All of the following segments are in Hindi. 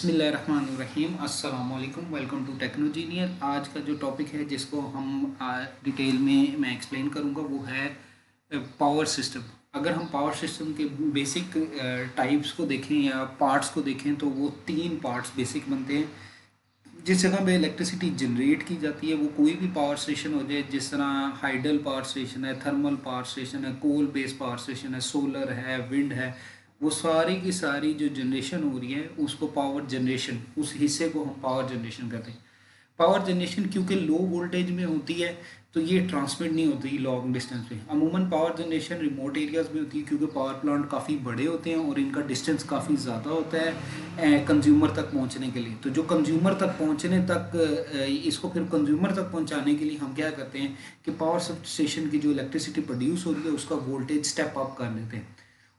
बिस्मिल्लाहिर्रहमानिर्रहीम अस्सलाम वालेकुम। वेलकम टू टेक्नोजीनियर। आज का जो टॉपिक है जिसको हम डिटेल में मैं एक्सप्लेन करूँगा वो है पावर सिस्टम। अगर हम पावर सिस्टम के बेसिक टाइप्स को देखें या पार्ट्स को देखें तो वो तीन पार्ट्स बेसिक बनते हैं। जिस जगह पे इलेक्ट्रिसिटी जनरेट की जाती है वो कोई भी पावर स्टेशन हो जाए, जिस तरह हाइडल पावर स्टेशन है, थर्मल पावर स्टेशन है, कोल बेस्ड पावर स्टेशन है, सोलर है, विंड है, वो सारी की सारी जो जनरेशन हो रही है उसको पावर जनरेशन, उस हिस्से को हम पावर जनरेशन कहते हैं। पावर जनरेशन क्योंकि लो वोल्टेज में होती है तो ये ट्रांसमिट नहीं होती लॉन्ग डिस्टेंस पे। अमूमन पावर जनरेशन रिमोट एरियाज़ में होती है क्योंकि पावर प्लांट काफ़ी बड़े होते हैं और इनका डिस्टेंस काफ़ी ज़्यादा होता है कंज्यूमर तक पहुंचने के लिए। तो जो कंज्यूमर तक पहुंचने तक इसको फिर कंज्यूमर तक पहुंचाने के लिए हम क्या करते हैं कि पावर स्टेशन की जो इलेक्ट्रिसिटी प्रोड्यूस हो रही है उसका वोल्टेज स्टेप अप कर लेते हैं,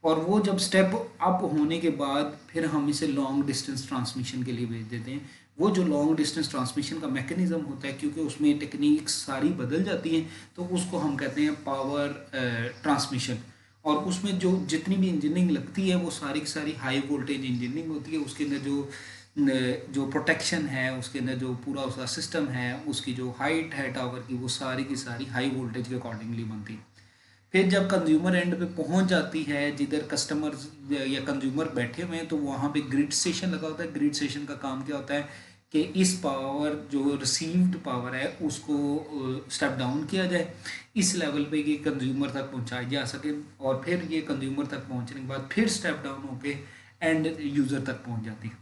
और वो जब स्टेप अप होने के बाद फिर हम इसे लॉन्ग डिस्टेंस ट्रांसमिशन के लिए भेज देते हैं। वो जो लॉन्ग डिस्टेंस ट्रांसमिशन का मैकेनिज्म होता है क्योंकि उसमें टेक्निक्स सारी बदल जाती हैं तो उसको हम कहते हैं पावर ट्रांसमिशन। और उसमें जो जितनी भी इंजीनियरिंग लगती है वो सारी की सारी हाई वोल्टेज इंजीनियरिंग होती है। उसके अंदर जो प्रोटेक्शन है, उसके अंदर जो पूरा उसका सिस्टम है, उसकी जो हाइट है टावर की, वो सारी की सारी हाई वोल्टेज के अकॉर्डिंगली बनती है। फिर जब कंज्यूमर एंड पे पहुंच जाती है जिधर कस्टमर या कंज्यूमर बैठे हुए हैं तो वहाँ पे ग्रिड स्टेशन लगा होता है। ग्रिड स्टेशन का काम क्या होता है कि इस पावर जो रिसीव्ड पावर है उसको स्टेप डाउन किया जाए इस लेवल पे कि कंज्यूमर तक पहुंचाई जा सके, और फिर ये कंज्यूमर तक पहुंचने के बाद फिर स्टेप डाउन होके एंड यूज़र तक पहुंच जाती है।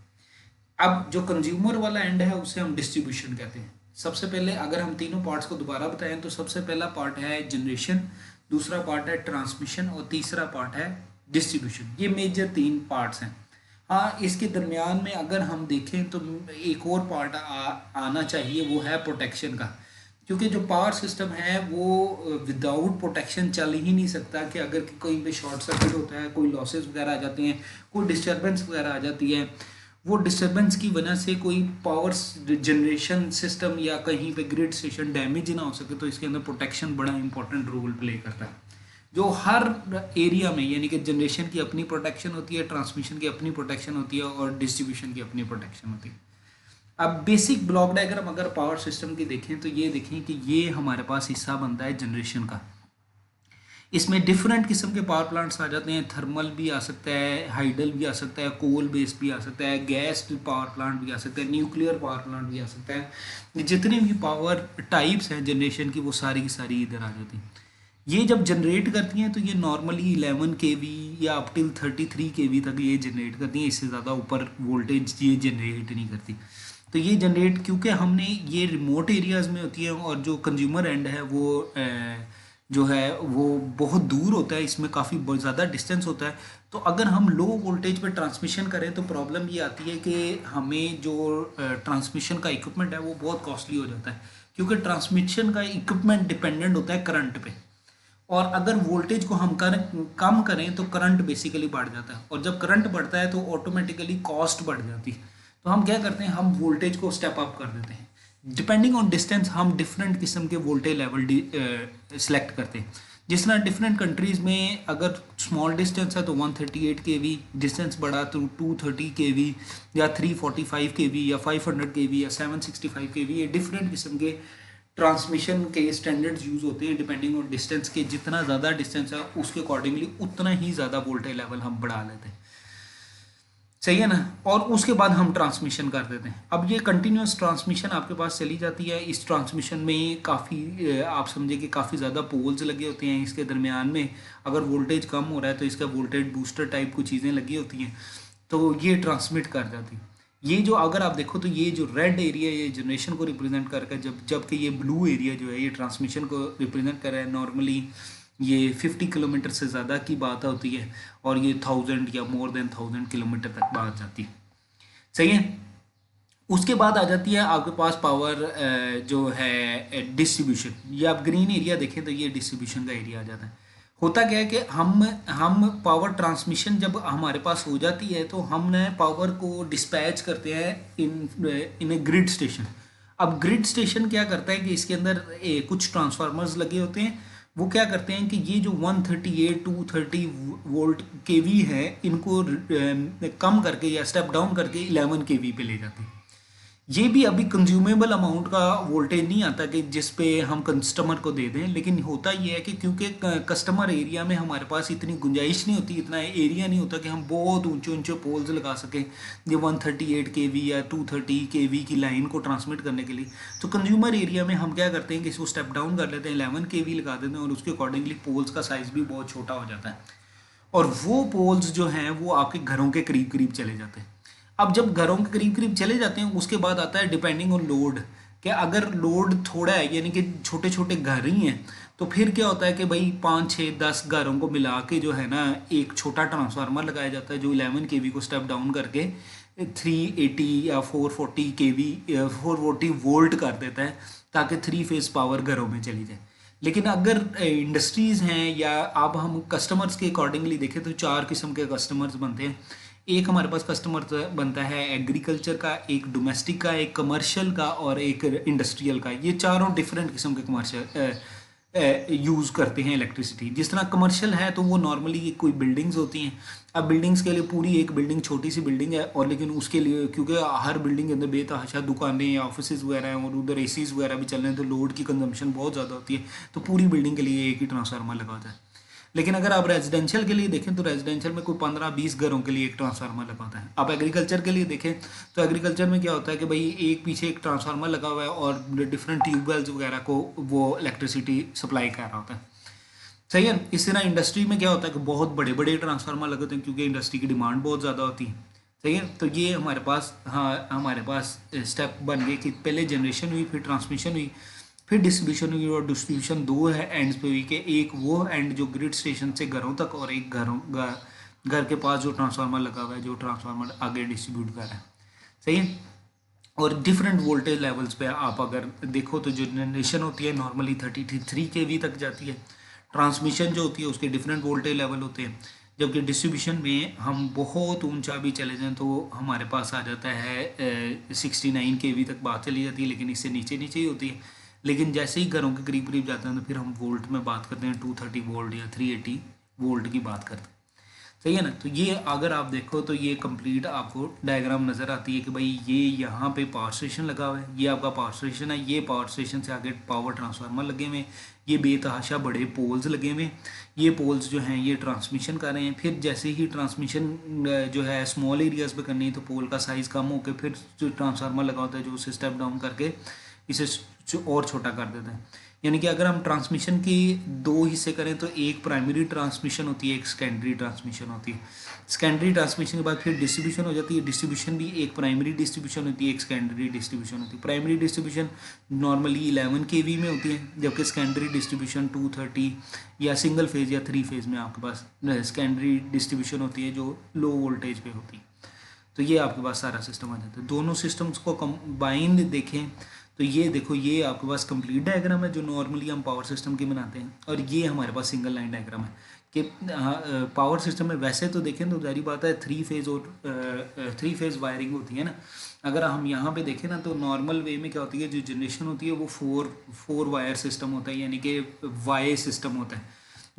अब जो कंज्यूमर वाला एंड है उसे हम डिस्ट्रीब्यूशन कहते हैं। सबसे पहले अगर हम तीनों पार्ट्स को दोबारा बताएं तो सबसे पहला पार्ट है जनरेशन, दूसरा पार्ट है ट्रांसमिशन और तीसरा पार्ट है डिस्ट्रीब्यूशन। ये मेजर तीन पार्ट्स हैं। हाँ, इसके दरमियान में अगर हम देखें तो एक और पार्ट आना चाहिए, वो है प्रोटेक्शन का। क्योंकि जो पावर सिस्टम है वो विदाउट प्रोटेक्शन चल ही नहीं सकता कि अगर कहीं पे शॉर्ट सर्किट होता है, कोई लॉसेस वगैरह आ जाते हैं, कोई डिस्टर्बेंस वगैरह आ जाती है, वो डिस्टर्बेंस की वजह से कोई पावर जनरेशन सिस्टम या कहीं पे ग्रिड स्टेशन डैमेज ना हो सके, तो इसके अंदर प्रोटेक्शन बड़ा इंपॉर्टेंट रोल प्ले करता है। जो हर एरिया में यानी कि जनरेशन की अपनी प्रोटेक्शन होती है, ट्रांसमिशन की अपनी प्रोटेक्शन होती है और डिस्ट्रीब्यूशन की अपनी प्रोटेक्शन होती है। अब बेसिक ब्लॉक डायग्राम अगर पावर सिस्टम की देखें तो ये देखें कि ये हमारे पास हिस्सा बनता है जनरेशन का। इसमें डिफरेंट किस्म के पावर प्लांट्स आ जाते हैं। थर्मल भी आ सकता है, हाइडल भी आ सकता है, कोल बेस्ड भी आ सकता है, गैस पावर प्लांट भी आ सकता है, न्यूक्लियर पावर प्लांट भी आ सकता है। जितने भी पावर टाइप्स हैं जनरेशन की वो सारी की सारी इधर आ जाती हैं। ये जब जनरेट करती हैं तो ये नॉर्मली 11 kV या अप टिल 33 kV तक ये जनरेट करती हैं। इससे ज़्यादा ऊपर वोल्टेज ये जनरेट नहीं करती। तो ये जनरेट क्योंकि हमने ये रिमोट एरियाज़ में होती है और जो कंज्यूमर एंड है वो जो है वो बहुत दूर होता है, इसमें काफ़ी ज़्यादा डिस्टेंस होता है। तो अगर हम लो वोल्टेज पे ट्रांसमिशन करें तो प्रॉब्लम ये आती है कि हमें जो ट्रांसमिशन का इक्विपमेंट है वो बहुत कॉस्टली हो जाता है, क्योंकि ट्रांसमिशन का इक्विपमेंट डिपेंडेंट होता है करंट पे। और अगर वोल्टेज को हम कम करें तो करंट बेसिकली बढ़ जाता है, और जब करंट बढ़ता है तो ऑटोमेटिकली कॉस्ट बढ़ जाती है। तो हम क्या करते हैं, हम वोल्टेज को स्टेप अप कर देते हैं। डिपेंडिंग ऑन डिस्टेंस हम डिफरेंट किस्म के वोल्टेज लेवल सेलेक्ट करते हैं। जिस तरह डिफरेंट कंट्रीज़ में अगर स्मॉल डिस्टेंस है तो 138 kV, डिस्टेंस बढ़ा तो 230 kV या 345 kV या 500 kV या 765 kV, ये डिफरेंट किस्म के ट्रांसमिशन के स्टैंडर्ड्स यूज़ होते हैं। डिपेंडिंग ऑन डिस्टेंस के जितना ज़्यादा डिस्टेंस है उसके अकॉर्डिंगली उतना ही ज़्यादा वोल्टेज लेवल हम बढ़ा लेते हैं। सही है ना। और उसके बाद हम ट्रांसमिशन कर देते हैं। अब ये कंटिन्यूस ट्रांसमिशन आपके पास चली जाती है। इस ट्रांसमिशन में काफ़ी आप समझे कि काफ़ी ज़्यादा पोल्स लगे होते हैं। इसके दरमियान में अगर वोल्टेज कम हो रहा है तो इसका वोल्टेज बूस्टर टाइप कुछ चीज़ें लगी होती हैं, तो ये ट्रांसमिट कर जाती है। ये जो अगर आप देखो तो ये जो रेड एरिया ये जनरेशन को रिप्रेजेंट करके, जबकि ये ब्लू एरिया जो है ये ट्रांसमिशन को रिप्रेजेंट कर रहा है। नॉर्मली ये 50 किलोमीटर से ज़्यादा की बात होती है और ये 1000 या मोर देन 1000 किलोमीटर तक बात जाती है। सही है। उसके बाद आ जाती है आपके पास पावर जो है डिस्ट्रीब्यूशन। ये आप ग्रीन एरिया देखें तो ये डिस्ट्रीब्यूशन का एरिया आ जाता है। होता क्या है कि हम पावर ट्रांसमिशन जब हमारे पास हो जाती है तो हमने पावर को डिस्पैच करते हैं इन ए ग्रिड स्टेशन। अब ग्रिड स्टेशन क्या करता है कि इसके अंदर कुछ ट्रांसफार्मर्स लगे होते हैं, वो क्या करते हैं कि ये जो 138 230 वोल्ट केवी है इनको कम करके या स्टेप डाउन करके 11 केवी पे ले जाते हैं। ये भी अभी कंज्यूमेबल अमाउंट का वोल्टेज नहीं आता कि जिस पे हम कस्टमर को दे दें, लेकिन होता ये है कि क्योंकि कस्टमर एरिया में हमारे पास इतनी गुंजाइश नहीं होती, इतना एरिया नहीं होता कि हम बहुत ऊंचे ऊंचे पोल्स लगा सकें ये 138 केवी या 230 केवी की लाइन को ट्रांसमिट करने के लिए। तो कंज्यूमर एरिया में हम क्या करते हैं कि इसको स्टेप डाउन कर लेते हैं, 11 केवी लगा देते हैं और उसके अकॉर्डिंगली पोल्स का साइज़ भी बहुत छोटा हो जाता है और वो पोल्स जो हैं वो आपके घरों के करीब करीब चले जाते हैं। अब जब घरों के करीब करीब चले जाते हैं उसके बाद आता है डिपेंडिंग ऑन लोड, कि अगर लोड थोड़ा है यानी कि छोटे छोटे घर ही हैं तो फिर क्या होता है कि भाई 5 6 10 घरों को मिला के जो है ना एक छोटा ट्रांसफार्मर लगाया जाता है जो 11 केवी को स्टेप डाउन करके 380 या 440 केवी 440 वोल्ट कर देता है ताकि 3 फेज पावर घरों में चली जाए। लेकिन अगर इंडस्ट्रीज़ हैं या अब हम कस्टमर्स के अकॉर्डिंगली देखें तो 4 किस्म के कस्टमर्स बनते हैं। एक हमारे पास कस्टमर बनता है एग्रीकल्चर का, एक डोमेस्टिक का, एक कमर्शियल का और एक इंडस्ट्रियल का। ये चारों डिफरेंट किस्म के कमर्शियल यूज़ करते हैं इलेक्ट्रिसिटी। जिस तरह कमर्शियल है तो वो नॉर्मली कोई बिल्डिंग्स होती हैं। अब बिल्डिंग्स के लिए पूरी एक बिल्डिंग छोटी सी बिल्डिंग है और लेकिन उसके लिए क्योंकि हर बिल्डिंग के अंदर बेतहाशा दुकानें या ऑफिस वगैरह हैं और उधर एसीज़ वगैरह भी चल रहे हैं तो लोड की कंजम्पशन बहुत ज़्यादा होती है, तो पूरी बिल्डिंग के लिए एक ही ट्रांसफार्मर लगा होता है। लेकिन अगर आप रेजिडेंशियल के लिए देखें तो रेजिडेंशियल में कोई 15 20 घरों के लिए एक ट्रांसफार्मर लगा होता है। आप एग्रीकल्चर के लिए देखें तो एग्रीकल्चर में क्या होता है कि भाई एक पीछे एक ट्रांसफार्मर लगा हुआ है और डिफरेंट ट्यूबवेल्स वगैरह को वो इलेक्ट्रिसिटी सप्लाई कर रहा होता है। सही है। इस तरह इंडस्ट्री में क्या होता है कि बहुत बड़े बड़े ट्रांसफार्मर लगे होते हैं क्योंकि इंडस्ट्री की डिमांड बहुत ज़्यादा होती है। सही है। तो ये हमारे पास, हाँ, हमारे पास स्टेप बन गए कि पहले जनरेशन हुई, फिर ट्रांसमिशन हुई, फिर डिस्ट्रीब्यूशन हुई। और डिस्ट्रीब्यूशन दो है एंड्स पे हुई कि एक वो एंड जो ग्रिड स्टेशन से घरों तक और एक घर के पास जो ट्रांसफार्मर लगा हुआ है जो ट्रांसफार्मर आगे डिस्ट्रीब्यूट कर रहा है। सही है। और डिफरेंट वोल्टेज लेवल्स पे आप अगर देखो तो जो जनरेशन होती है नॉर्मली 33 केवी तक जाती है। ट्रांसमिशन जो होती है उसके डिफरेंट वोल्टेज लेवल होते हैं। जबकि डिस्ट्रीब्यूशन में हम बहुत ऊंचा भी चले जाएं तो हमारे पास आ जाता है 69 केवी तक बात चली जाती है, लेकिन इससे नीचे नीचे ही होती है। लेकिन जैसे ही घरों के करीब करीब जाते हैं तो फिर हम वोल्ट में बात करते हैं 230 वोल्ट या 380 वोल्ट की बात करते हैं। सही है ना। तो ये अगर आप देखो तो ये कंप्लीट आपको डायग्राम नज़र आती है कि भाई ये यहाँ पे पावर स्टेशन लगा हुआ है, ये आपका पावर स्टेशन है, ये पावर स्टेशन से आगे पावर ट्रांसफार्मर लगे हुए हैं, ये बेतहाशा बड़े पोल्स लगे हुए हैं, ये पोल्स जो हैं ये ट्रांसमिशन कर रहे हैं। फिर जैसे ही ट्रांसमिशन जो है स्मॉल एरियाज़ पे करनी है तो पोल का साइज़ कम होकर फिर जो ट्रांसफार्मर लगा होता है जो उसे स्टेप डाउन करके इसे और छोटा कर देता है। यानी कि अगर हम ट्रांसमिशन की दो हिस्से करें तो एक प्राइमरी ट्रांसमिशन होती है, एक सेकेंडरी ट्रांसमिशन होती है। सेकेंडरी ट्रांसमिशन के बाद फिर डिस्ट्रीब्यूशन हो जाती है। डिस्ट्रीब्यूशन भी एक प्राइमरी डिस्ट्रीब्यूशन होती है, एक सेकेंडरी डिस्ट्रीब्यूशन होती है। प्राइमरी डिस्ट्रीब्यूशन नॉर्मली 11 केवी में होती है जबकि सेकेंडरी डिस्ट्रीब्यूशन 230 या सिंगल फेज या 3 फेज में आपके पास सेकेंडरी डिस्ट्रीब्यूशन होती है जो लो वोल्टेज पे होती है। तो ये आपके पास सारा सिस्टम आ जाता है। दोनों सिस्टम्स को कंबाइंड देखें तो ये देखो ये आपके पास कंप्लीट डायग्राम है जो नॉर्मली हम पावर सिस्टम की बनाते हैं, और ये हमारे पास सिंगल लाइन डायग्राम है कि पावर सिस्टम में वैसे तो देखें तो जारी बात है 3 फेज और 3 फेज वायरिंग होती है ना। अगर हम यहाँ पे देखें ना तो नॉर्मल वे में क्या होती है, जो जनरेशन होती है वो फोर वायर सिस्टम होता है, यानी कि वाई सिस्टम होता है।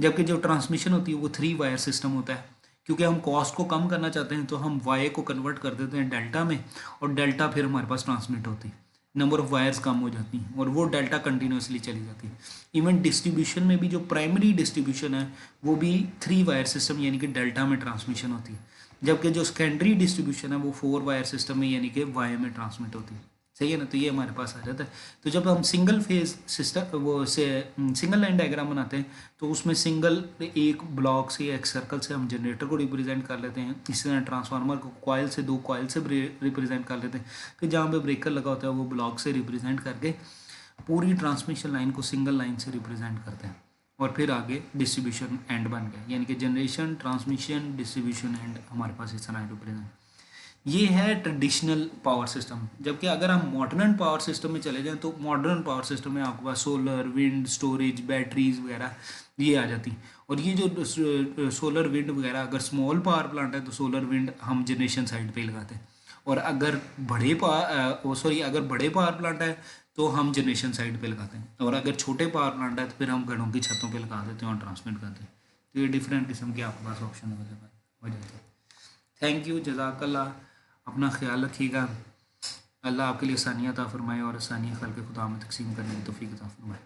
जबकि जो ट्रांसमिशन होती है वो 3 वायर सिस्टम होता है। क्योंकि हम कॉस्ट को कम करना चाहते हैं तो हम वाई को कन्वर्ट कर देते हैं डेल्टा में, और डेल्टा फिर हमारे पास ट्रांसमिट होती है, नंबर ऑफ वायर्स कम हो जाती हैं और वो डेल्टा कंटिन्यूसली चली जाती है। इवन डिस्ट्रीब्यूशन में भी जो प्राइमरी डिस्ट्रीब्यूशन है वो भी 3 वायर सिस्टम यानी कि डेल्टा में ट्रांसमिशन होती है, जबकि जो सेकेंडरी डिस्ट्रीब्यूशन है वो 4 वायर सिस्टम में यानी कि वाई में ट्रांसमिट होती है। सही है ना। तो ये हमारे पास आ जाता है। तो जब हम सिंगल फेज सिस्टम वो से सिंगल लाइन डायग्राम बनाते हैं तो उसमें सिंगल एक ब्लॉक से या एक सर्कल से हम जनरेटर को रिप्रेजेंट कर लेते हैं। इसी तरह ट्रांसफार्मर को कॉइल से 2 कॉइल से रिप्रेजेंट कर लेते हैं। फिर जहाँ पे ब्रेकर लगा होता है वो ब्लॉक से रिप्रेजेंट करके पूरी ट्रांसमिशन लाइन को सिंगल लाइन से रिप्रेजेंट करते हैं। और फिर आगे डिस्ट्रीब्यूशन एंड बन गया, यानी कि जनरेशन, ट्रांसमिशन, डिस्ट्रीब्यूशन एंड हमारे पास इस तरह रिप्रेजेंट। ये है ट्रेडिशनल पावर सिस्टम। जबकि अगर हम मॉडर्न पावर सिस्टम में चले जाएं तो मॉडर्न पावर सिस्टम में आपके पास सोलर, विंड, स्टोरेज, बैटरीज वगैरह ये आ जाती। और ये जो सोलर विंड वगैरह अगर स्मॉल पावर प्लांट है तो सोलर विंड हम जनरेशन साइड पे लगाते हैं, और अगर अगर बड़े पावर प्लांट है तो हम जनरेशन साइड पे लगाते हैं, और अगर छोटे पावर प्लांट है तो फिर हम घरों की छतों पे लगा देते हैं और ट्रांसमिट करते हैं। तो ये डिफरेंट किस्म के आपके पास ऑप्शन अवेलेबल हो जाते हैं। थैंक यू, जज़ाकल्लाह। अपना ख्याल रखिएगा। अल्लाह आपके लिए आसानियाँ अता फरमाए और आसानियाँ खल्क़ खुदा में तकसीम करने की तौफ़ीक अता फरमाए।